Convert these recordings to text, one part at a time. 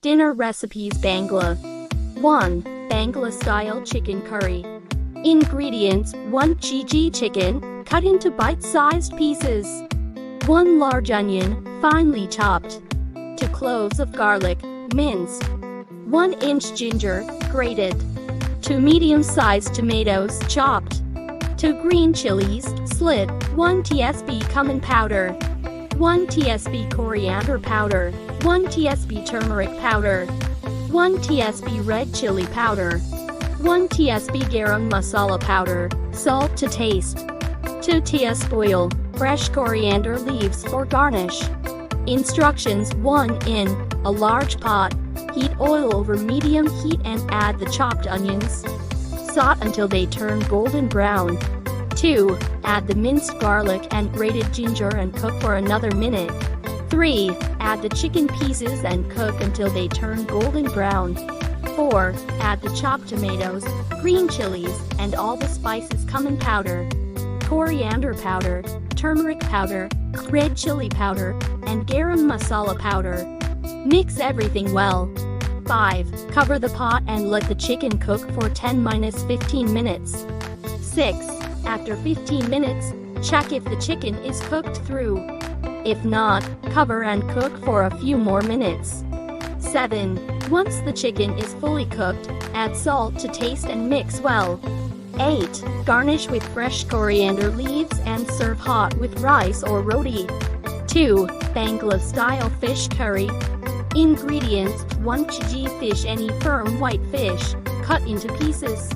Dinner recipes Bangla. 1. Bangla-style chicken curry. Ingredients: 1 kg chicken, cut into bite-sized pieces. 1 large onion, finely chopped. 2 cloves of garlic, minced. 1 inch ginger, grated. 2 medium-sized tomatoes, chopped. 2 green chilies, slit. 1 tsp cumin powder. 1 tsp coriander powder. 1 tsp turmeric powder. 1 tsp red chili powder. 1 tsp garam masala powder. Salt to taste. 2 teaspoon fresh coriander leaves for garnish. Instructions: 1. In a large pot, heat oil over medium heat and add the chopped onions. Saute until they turn golden brown. 2. Add the minced garlic and grated ginger and cook for another minute. 3. Add the chicken pieces and cook until they turn golden brown. 4. Add the chopped tomatoes, green chilies, and all the spices: cumin powder, coriander powder, turmeric powder, red chili powder, and garam masala powder. Mix everything well. 5. Cover the pot and let the chicken cook for 10–15 minutes. 6. After 15 minutes, check if the chicken is cooked through. If not, cover and cook for a few more minutes. 7. Once the chicken is fully cooked, add salt to taste and mix well. 8. Garnish with fresh coriander leaves and serve hot with rice or roti. 2. Bangla-style fish curry. Ingredients: 1 kg fish, any firm white fish, cut into pieces.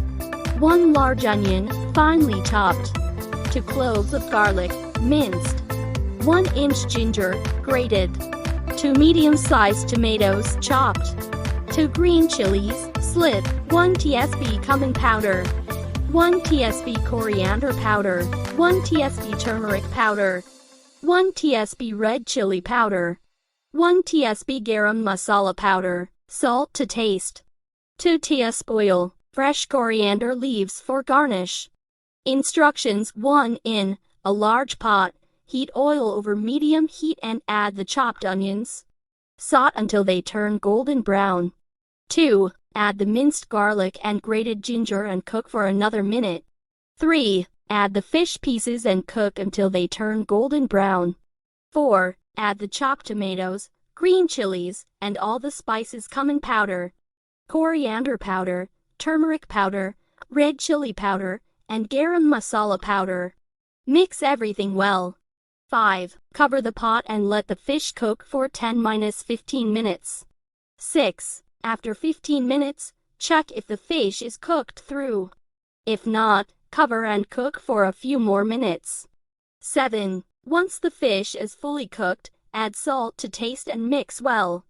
1 large onion, finely chopped. 2 cloves of garlic, minced. 1 inch ginger, grated. 2 medium-sized tomatoes, chopped. 2 green chilies, slit. 1 tsp cumin powder. 1 tsp coriander powder. 1 tsp turmeric powder. 1 tsp red chili powder. 1 tsp garam masala powder. Salt to taste. 2 teaspoon fresh coriander leaves for garnish. Instructions: 1. In a large pot, heat oil over medium heat and add the chopped onions. Saute until they turn golden brown. 2. Add the minced garlic and grated ginger and cook for another minute. 3. Add the fish pieces and cook until they turn golden brown. 4. Add the chopped tomatoes, green chilies, and all the spices: cumin powder, coriander powder, turmeric powder, red chili powder, and garam masala powder. Mix everything well. 5. Cover the pot and let the fish cook for 10–15 minutes. 6. After 15 minutes, check if the fish is cooked through. If not, cover and cook for a few more minutes. 7. Once the fish is fully cooked, add salt to taste and mix well.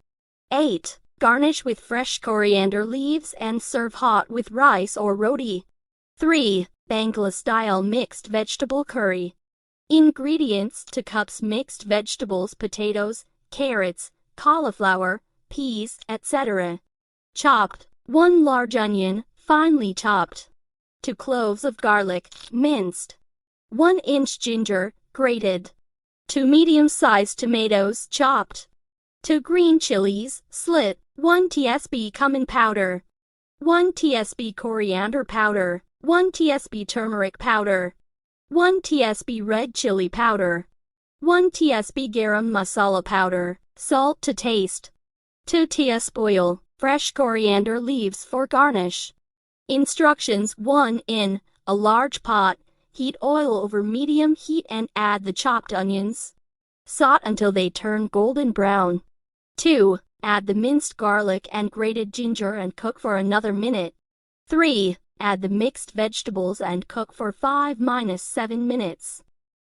8. Garnish with fresh coriander leaves and serve hot with rice or roti. 3. Bangla-style mixed vegetable curry. Ingredients: 2 cups mixed vegetables: potatoes, carrots, cauliflower, peas, etc. Chopped. 1 large onion, finely chopped. 2 cloves of garlic, minced. 1 inch ginger, grated. 2 medium-sized tomatoes, chopped. 2 green chilies, slit. 1 tsp cumin powder. 1 tsp coriander powder. 1 tsp turmeric powder. 1 tsp red chili powder. 1 tsp garam masala powder. Salt to taste. 2 teaspoon fresh coriander leaves for garnish. Instructions: 1. In a large pot, heat oil over medium heat and add the chopped onions. Saute until they turn golden brown. 2. Add the minced garlic and grated ginger and cook for another minute. 3. Add the mixed vegetables and cook for 5–7 minutes.